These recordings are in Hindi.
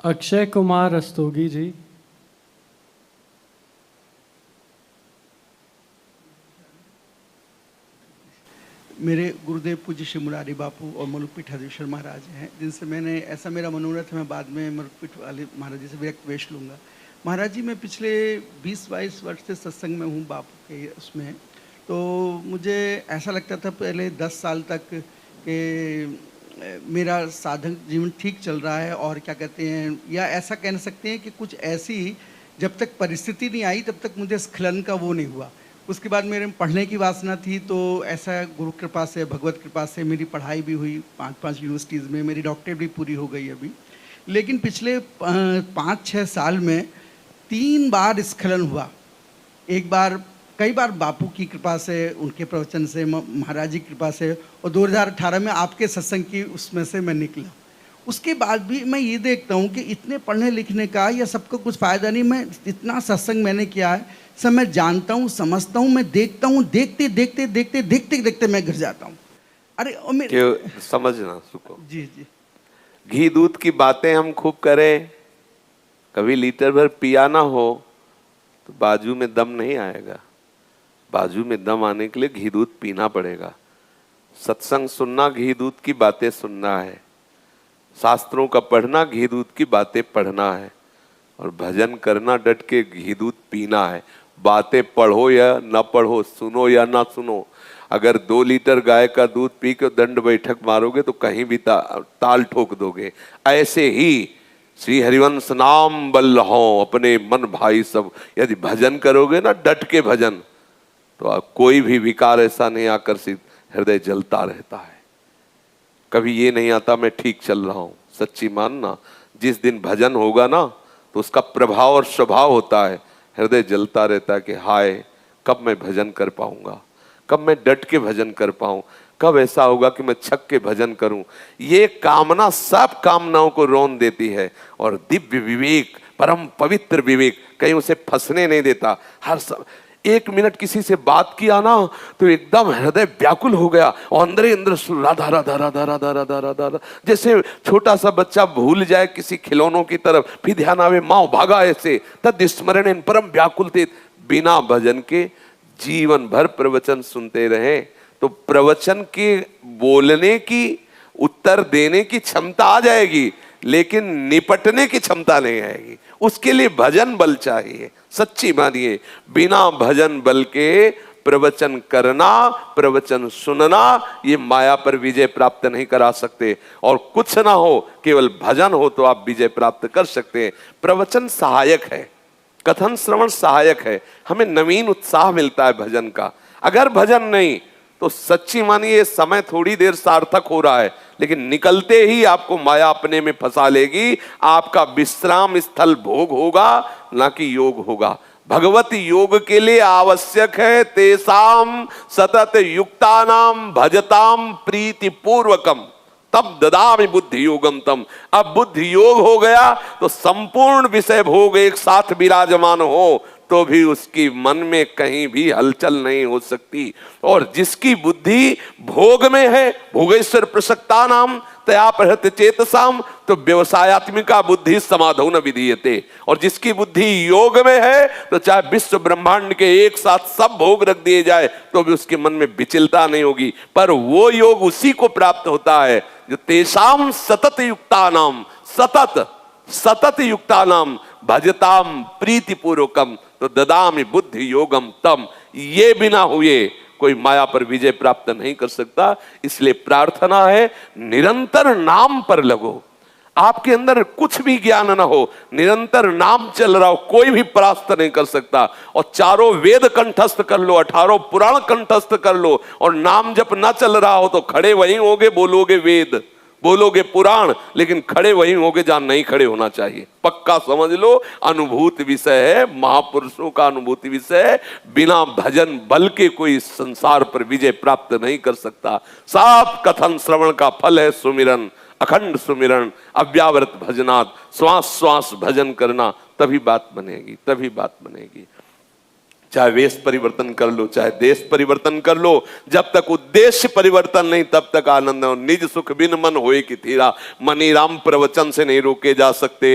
अक्षय कुमार रस्तोगी जी। मेरे गुरुदेव पूज्य श्री मुरारी बापू और मलुक पीठाधीश्वर महाराज हैं, जिनसे मैंने ऐसा मेरा मनोरथ है, मैं बाद में मलुक पीठ वाले महाराज जी से व्यक्त वेश लूँगा। महाराज जी, मैं पिछले 20-22 वर्ष से सत्संग में हूँ बापू के उसमें। तो मुझे ऐसा लगता था पहले 10 साल तक कि मेरा साधक जीवन ठीक चल रहा है, और क्या कहते हैं, या ऐसा कह सकते हैं कि कुछ ऐसी जब तक परिस्थिति नहीं आई तब तक मुझे स्खलन का वो नहीं हुआ। उसके बाद मेरे में पढ़ने की वासना थी, तो ऐसा गुरु कृपा से, भगवत कृपा से मेरी पढ़ाई भी हुई 5 यूनिवर्सिटीज़ में, मेरी डॉक्टरेट भी पूरी हो गई अभी। लेकिन पिछले 5-6 साल में 3 बार स्खलन हुआ। एक बार, कई बार बापू की कृपा से, उनके प्रवचन से, महाराज जी की कृपा से, और 2018 में आपके सत्संग की उसमें से मैं निकला। उसके बाद भी मैं ये देखता हूँ कि इतने पढ़ने लिखने का या सबको कुछ फ़ायदा नहीं। मैं इतना सत्संग मैंने किया है, सब मैं जानता हूँ, समझता हूँ, मैं देखता हूँ, देखते देखते देखते देखते देखते मैं गिर जाता हूँ। अरे और मेरे समझना सुको जी जी, घी दूध की बातें हम खूब करें, कभी लीटर भर पिया ना हो तो बाजू में दम नहीं आएगा। बाजू में दम आने के लिए घी दूध पीना पड़ेगा। सत्संग सुनना घी दूध की बातें सुनना है, शास्त्रों का पढ़ना घी दूध की बातें पढ़ना है, और भजन करना डट के घी दूध पीना है। बातें पढ़ो या ना पढ़ो, सुनो या ना सुनो, अगर 2 लीटर गाय का दूध पी के दंड बैठक मारोगे तो कहीं भी ताल ठोक दोगे। ऐसे ही श्री हरिवंश नाम बल हो अपने मन भाई सब, यदि भजन करोगे ना डट के भजन, तो कोई भी विकार ऐसा नहीं आकर्षित, हृदय जलता रहता है। कभी ये नहीं आता मैं ठीक चल रहा हूं। सच्ची मानना, जिस दिन भजन होगा ना तो उसका प्रभाव और स्वभाव होता है, हृदय जलता रहता है कि हाय कब मैं भजन कर पाऊंगा, कब मैं डट के भजन कर पाऊं, कब ऐसा होगा कि मैं छक के भजन करूं। ये कामना सब कामनाओं को रौन देती है, और दिव्य विवेक, परम पवित्र विवेक कहीं उसे फंसने नहीं देता। हर सब 1 मिनट किसी से बात किया ना तो एकदम हृदय व्याकुल हो गया, और अंदर ही अंदर राधा राधा राधा राधा राधा राधा राधा, जैसे छोटा सा बच्चा भूल जाए किसी खिलौनों की तरफ, फिर ध्यान आवे माँ भागा ऐसे, तद स्मरण परम व्याकुल थे। बिना भजन के जीवन भर प्रवचन सुनते रहे तो प्रवचन के बोलने की, उत्तर देने की क्षमता आ जाएगी, लेकिन निपटने की क्षमता नहीं आएगी। उसके लिए भजन बल चाहिए। सच्ची मानिए, बिना भजन बल के प्रवचन करना, प्रवचन सुनना, ये माया पर विजय प्राप्त नहीं करा सकते। और कुछ ना हो, केवल भजन हो तो आप विजय प्राप्त कर सकते हैं। प्रवचन सहायक है, कथन श्रवण सहायक है, हमें नवीन उत्साह मिलता है भजन का। अगर भजन नहीं तो सच्ची मानिए समय थोड़ी देर सार्थक हो रहा है, लेकिन निकलते ही आपको माया अपने में फंसा लेगी। आपका विश्राम स्थल भोग होगा, ना कि योग होगा। भगवत योग के लिए आवश्यक है तेसाम सतत युक्तानाम भजताम प्रीति पूर्वकम तब ददामि बुद्धि योगम तम। अब बुद्धि योग हो गया तो संपूर्ण विषय भोग एक साथ विराजमान हो तो भी उसकी मन में कहीं भी हलचल नहीं हो सकती। और जिसकी बुद्धि भोग में है, भोगेश्वर प्रसक्ता नाम तया प्रहत चेतसाम, तो व्यवसायत्मिका बुद्धि समाधौ न विधीयते। और जिसकी बुद्धि योग में है तो चाहे विश्व ब्रह्मांड के एक साथ सब भोग रख दिए जाए तो भी उसके मन में विचलता नहीं होगी। पर वो योग उसी को प्राप्त होता है जो तेषाम सतत युक्तानाम, सतत युक्तानाम भजताम प्रीति पूर्वकम तो ददामि बुद्धि योगम तम। ये बिना हुए कोई माया पर विजय प्राप्त नहीं कर सकता। इसलिए प्रार्थना है निरंतर नाम पर लगो। आपके अंदर कुछ भी ज्ञान ना हो, निरंतर नाम चल रहा हो, कोई भी परास्त नहीं कर सकता। और 4 वेद कंठस्थ कर लो, 18 पुराण कंठस्थ कर लो, और नाम जब ना चल रहा हो तो खड़े वहीं होगे, बोलोगे वेद, बोलोगे पुराण, लेकिन खड़े वहीं होगे जहां नहीं खड़े होना चाहिए। पक्का समझ लो, अनुभूति विषय है, महापुरुषों का अनुभूति विषय है। बिना भजन बल के कोई संसार पर विजय प्राप्त नहीं कर सकता। साफ कथन श्रवण का फल है सुमिरन, अखंड सुमिरन, अव्यावृत भजनात्, श्वास श्वास भजन करना, तभी बात बनेगी, तभी बात बनेगी। चाहे वेश परिवर्तन कर लो, चाहे देश परिवर्तन कर लो, जब तक उद्देश्य परिवर्तन नहीं तब तक आनंद है। निज सुख बिन मन होए कि थीरा, मनी राम प्रवचन से नहीं रोके जा सकते।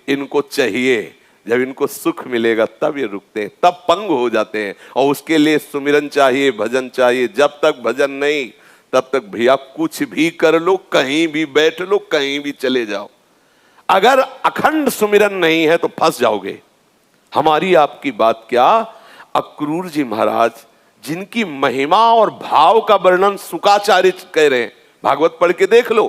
इनको चाहिए, जब इनको सुख मिलेगा तब ये रुकते हैं, तब पंग हो जाते हैं। और उसके लिए सुमिरन चाहिए, भजन चाहिए। जब तक भजन नहीं तब तक भैया कुछ भी कर लो, कहीं भी बैठ लो, कहीं भी चले जाओ, अगर अखंड सुमिरन नहीं है तो फंस जाओगे। हमारी आपकी बात क्या, अक्रूर जी महाराज जिनकी महिमा और भाव का वर्णन शुकाचार्य कह रहे हैं, भागवत पढ़ के देख लो,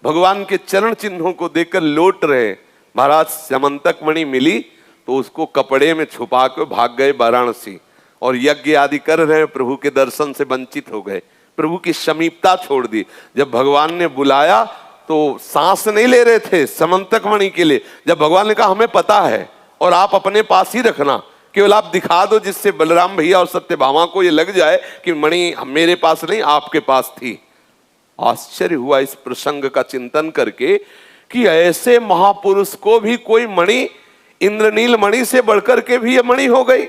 भगवान के चरण चिन्हों को देखकर लौट रहे। महाराज समंतक मणि मिली तो उसको कपड़े में छुपा कर भाग गए वाराणसी, और यज्ञ आदि कर रहे, प्रभु के दर्शन से वंचित हो गए, प्रभु की समीपता छोड़ दी। जब भगवान ने बुलाया तो सांस नहीं ले रहे थे समंतक मणि के लिए। जब भगवान ने कहा हमें पता है और आप अपने पास ही रखना, केवल आप दिखा दो जिससे बलराम भैया और सत्यभामा को ये लग जाए कि मणि मेरे पास नहीं आपके पास थी। आश्चर्य हुआ इस प्रसंग का चिंतन करके कि ऐसे महापुरुष को भी कोई मणि, इंद्रनील मणि से बढ़कर के भी ये मणि हो गई।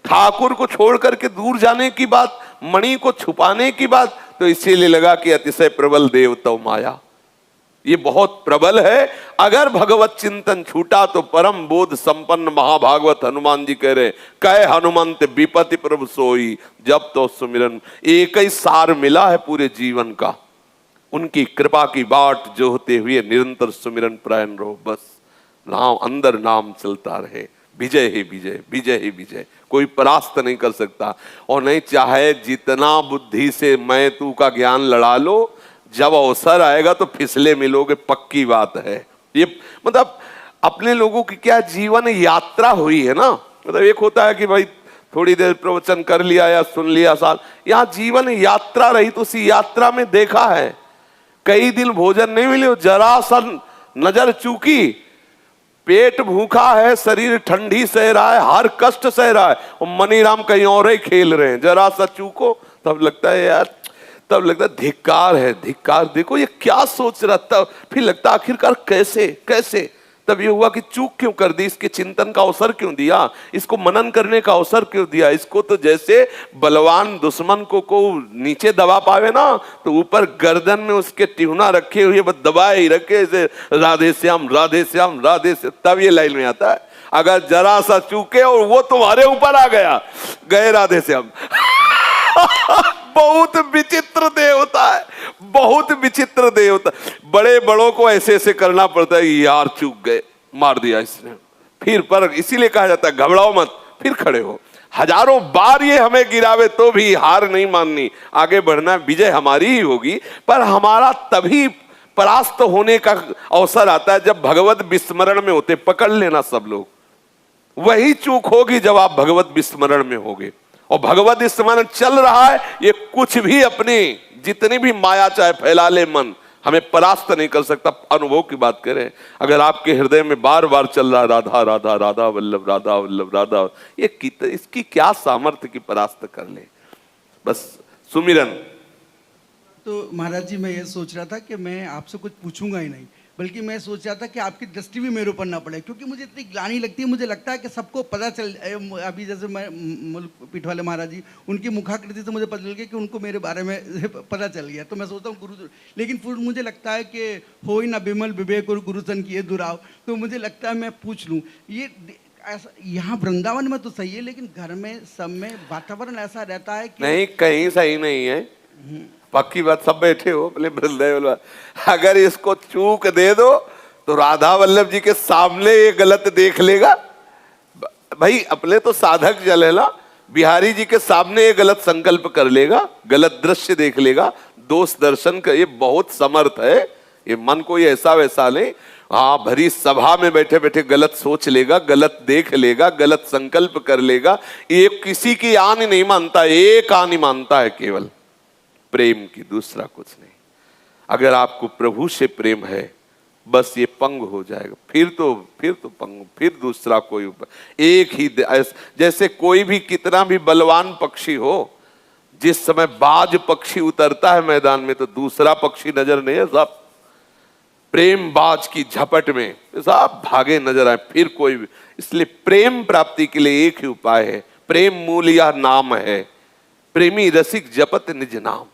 ठाकुर को छोड़ करके दूर जाने की बात, मणि को छुपाने की बात, तो इसीलिए लगा कि अतिशय प्रबल देवता माया, ये बहुत प्रबल है। अगर भगवत चिंतन छूटा तो परम बोध संपन्न महाभागवत हनुमान जी कह रहे, कहे हनुमंत विपति प्रभु सोई, जब तो सुमिरन। एक ही सार मिला है पूरे जीवन का, उनकी कृपा की बाट जोहते हुए निरंतर सुमिरन प्रायण रहो। बस नाम अंदर नाम चलता रहे, विजय ही विजय, विजय ही विजय, कोई परास्त नहीं कर सकता। और नहीं चाहे जितना बुद्धि से मैं तू का ज्ञान लड़ा लो, जब अवसर आएगा तो फिसले मिलोगे, पक्की बात है। ये मतलब अपने लोगों की क्या जीवन यात्रा हुई है ना। मतलब एक होता है कि भाई थोड़ी देर प्रवचन कर लिया या सुन लिया साल, यहाँ जीवन यात्रा रही। तो उसी यात्रा में देखा है कई दिन भोजन नहीं मिले, जरा सा नजर चूकी, पेट भूखा है, शरीर ठंडी सह रहा है, हर कष्ट सह रहा है, और मनीराम कहीं और ही खेल रहे हैं। जरा सा चूको तब लगता है यार, तब लगता है धिक्कार है, धिक्कार, देखो ये क्या सोच रहा। तब फिर लगता आखिरकार कैसे कैसे। तब ये हुआ कि चूक क्यों कर दी, इसके चिंतन का अवसर क्यों दिया, इसको मनन करने का अवसर क्यों दिया। इसको तो जैसे बलवान दुश्मन को नीचे दबा पावे ना, तो ऊपर गर्दन में उसके टिहुना रखे हुए बस दबाए ही रखे, ऐसे राधे श्याम राधे श्याम राधे श्याम। तब ये लाइन में आता है, अगर जरा सा चूके और वो तुम्हारे ऊपर आ गया, गए राधे श्याम। बहुत विचित्र देवता है, बहुत विचित्र देवता। बड़े बड़ों को ऐसे ऐसे करना पड़ता है, यार चूक गए, मार दिया इसने। फिर पर इसीलिए कहा जाता है घबराओ मत, फिर खड़े हो। हजारों बार ये हमें गिरावे तो भी हार नहीं माननी, आगे बढ़ना, विजय हमारी ही होगी। पर हमारा तभी परास्त होने का अवसर आता है जब भगवत विस्मरण में होते। पकड़ लेना सब लोग, वही चूक होगी जब आप भगवत विस्मरण में होगे। और भगवत स्मरण चल रहा है, ये कुछ भी अपनी जितनी भी माया चाहे फैला ले मन, हमें परास्त नहीं कर सकता। अनुभव की बात करें, अगर आपके हृदय में बार बार चल रहा है राधा राधा राधा वल्लभ राधा वल्लभ राधा, ये इसकी क्या सामर्थ्य की परास्त कर ले। बस सुमिरन। तो महाराज जी मैं ये सोच रहा था कि मैं आपसे कुछ पूछूंगा ही नहीं, बल्कि मैं सोच रहा था कि आपकी दृष्टि भी मेरे ऊपर ना पड़े, क्योंकि मुझे इतनी ग्लानि लगती है। मुझे लगता है कि सबको पता चल, अभी जैसे मैं मुल्क पीठ वाले महाराज जी, उनकी मुखाकृति से मुझे पता चल गया कि उनको मेरे बारे में पता चल गया। तो मैं सोचता हूँ गुरु, लेकिन फिर मुझे लगता है कि हो ही ना बिमल विवेक और गुरुसन किए दुराव। तो मुझे लगता है मैं पूछ लूँ, ये ऐसा यहाँ वृंदावन में तो सही है, लेकिन घर में सब में वातावरण ऐसा रहता है कि नहीं, कहीं सही नहीं है। पक्की बात, सब बैठे हो बोले बृंदावन, अगर इसको चूक दे दो तो राधा वल्लभ जी के सामने ये गलत देख लेगा। भाई अपने तो साधक जल है ना, बिहारी जी के सामने ये गलत संकल्प कर लेगा, गलत दृश्य देख लेगा, दोष दर्शन का ये बहुत समर्थ है। ये मन को ये ऐसा वैसा नहीं, हाँ भरी सभा में बैठे बैठे गलत सोच लेगा, गलत देख लेगा, गलत संकल्प कर लेगा। ये किसी की आन नहीं मानता, एक आन ही मानता है केवल प्रेम की, दूसरा कुछ नहीं। अगर आपको प्रभु से प्रेम है, बस ये पंग हो जाएगा। फिर तो पंग, फिर दूसरा कोई ऊपर। एक ही जैसे कोई भी कितना भी बलवान पक्षी हो, जिस समय बाज पक्षी उतरता है मैदान में तो दूसरा पक्षी नजर नहीं है, सब प्रेम बाज की झपट में सब भागे नजर आए, फिर कोई भी। इसलिए प्रेम प्राप्ति के लिए एक ही उपाय है, प्रेम मूल यह नाम है, प्रेमी रसिक जपत निज नाम,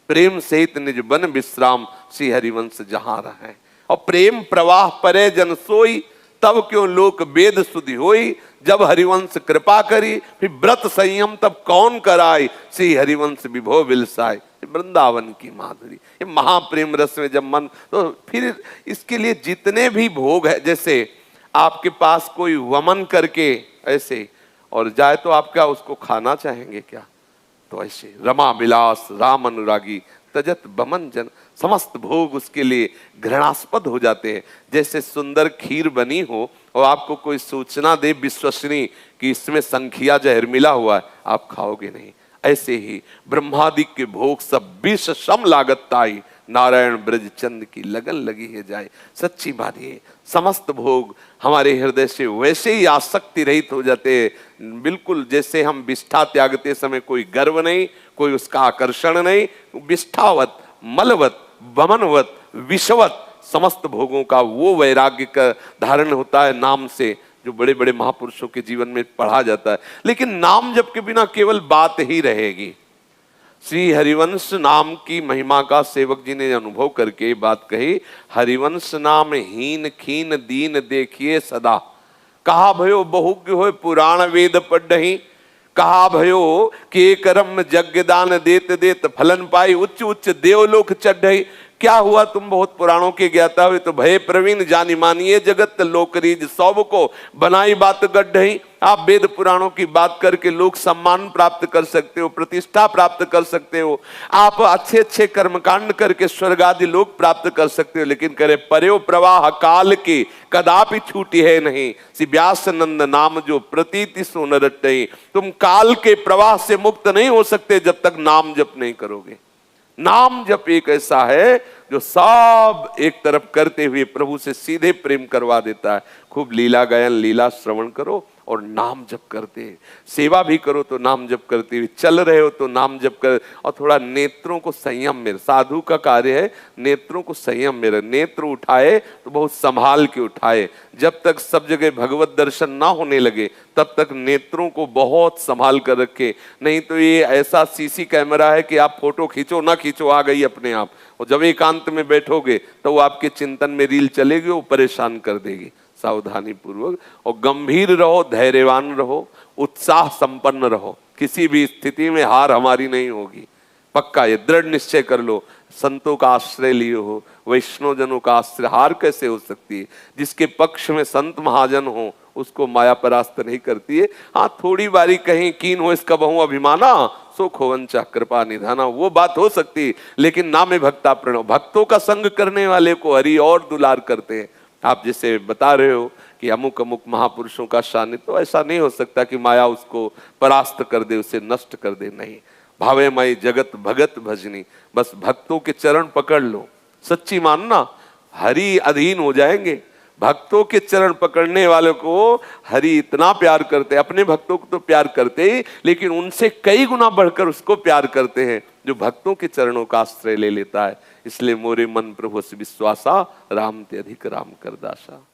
प्रेम सहित निज बन विश्राम, श्री हरिवंश जहां रहे। और प्रेम प्रवाह परे जन सोई, तब क्यों लोक वेद सुधि होई, जब हरिवंश कृपा करी, फिर व्रत संयम तब कौन कराई, श्री हरिवंश विभो विलसाई। वृंदावन की माधुरी, ये महाप्रेम रस में जब मन, तो फिर इसके लिए जितने भी भोग है, जैसे आपके पास कोई वमन करके ऐसे और जाए तो आप क्या उसको खाना चाहेंगे क्या? तो ऐसे रमा विलास राम अनुरागी, तजत बमन जन, समस्त भोग उसके लिए घृणास्पद हो जाते हैं। जैसे सुंदर खीर बनी हो और आपको कोई सूचना दे विश्वसनीय कि इसमें संखिया जहर मिला हुआ है, आप खाओगे नहीं। ऐसे ही ब्रह्मादि के भोग सब विष सम लागत ताई, नारायण ब्रज चंद की लगन लगी है जाए। सच्ची बात ये, समस्त भोग हमारे हृदय से वैसे ही आसक्ति रहित हो जाते हैं, बिल्कुल जैसे हम विष्ठा त्यागते समय कोई गर्व नहीं, कोई उसका आकर्षण नहीं, विष्ठावत मलवत वमनवत विषवत समस्त भोगों का वो वैराग्य का धारण होता है नाम से, जो बड़े बड़े महापुरुषों के जीवन में पढ़ा जाता है। लेकिन नाम जप के बिना केवल बात ही रहेगी। श्री हरिवंश नाम की महिमा का सेवक जी ने अनुभव करके बात कही, हरिवंश नाम हीन खीन दीन देखिए सदा, कहा भयो बहुज्ञ हो पुराण वेद पढ़हि, कहा भयो के कर्म यज्ञ दान देत देत फलन पाई, उच्च उच्च देवलोक चढ़ई। क्या हुआ तुम बहुत पुराणों के ज्ञाता हुए, तो भय प्रवीण जानी मानिए जगत लोकरीज, सब को बनाई बात गढ़ई। आप वेद पुराणों की बात करके लोक सम्मान प्राप्त कर सकते हो, प्रतिष्ठा प्राप्त कर सकते हो, आप अच्छे अच्छे कर्मकांड करके स्वर्ग आदि लोक प्राप्त कर सकते हो, लेकिन करे पर्यो प्रवाह काल के कदापि छूटी है नहीं, श्री व्यास नंद नाम जो प्रतीति सुन रटई। तुम काल के प्रवाह से मुक्त नहीं हो सकते जब तक नाम जप नहीं करोगे। नाम जप एक ऐसा है जो सब एक तरफ करते हुए प्रभु से सीधे प्रेम करवा देता है। खूब लीला गायन लीला श्रवण करो और नाम जप करते, सेवा भी करो तो नाम जप करते हुए, चल रहे हो तो नाम जप कर, और थोड़ा नेत्रों को संयम में, साधु का कार्य है नेत्रों को संयम में, नेत्र उठाए तो बहुत संभाल के उठाए। जब तक सब जगह भगवत दर्शन ना होने लगे तब तक नेत्रों को बहुत संभाल कर रखे, नहीं तो ये ऐसा सीसी कैमरा है कि आप फोटो खींचो ना खींचो आ गई अपने आप, और जब एकांत में बैठोगे तो वो आपके चिंतन में रील चलेगी, वो परेशान कर देगी। सावधानी पूर्वक और गंभीर रहो, धैर्यवान रहो, उत्साह संपन्न रहो, किसी भी स्थिति में हार हमारी नहीं होगी। पक्का ये दृढ़ निश्चय कर लो, संतों का आश्रय लिए हो, वैष्णव जनों का आश्रय, हार कैसे हो सकती है? जिसके पक्ष में संत महाजन हो उसको माया परास्त नहीं करती है। हाँ, थोड़ी बारी कहीं कीन हो इसका बहु अभिमाना, सो खोवंचा कृपा निधाना, वो बात हो सकती है, लेकिन नामे भक्ता प्रणव, भक्तों का संग करने वाले को हरि और दुलार करते हैं। आप जैसे बता रहे हो कि अमुक अमुक महापुरुषों का सानिध्य, तो ऐसा नहीं हो सकता कि माया उसको परास्त कर दे, उसे नष्ट कर दे, नहीं। भावेमयी जगत भगत भजनी, बस भक्तों के चरण पकड़ लो, सच्ची मानना, हरि अधीन हो जाएंगे। भक्तों के चरण पकड़ने वालों को हरि इतना प्यार करते हैं, अपने भक्तों को तो प्यार करते ही, लेकिन उनसे कई गुना बढ़कर उसको प्यार करते हैं जो भक्तों के चरणों का आश्रय ले लेता है। इसलिए मोरे मन प्रभु से विश्वासा, राम ते अधिक राम कर दासा।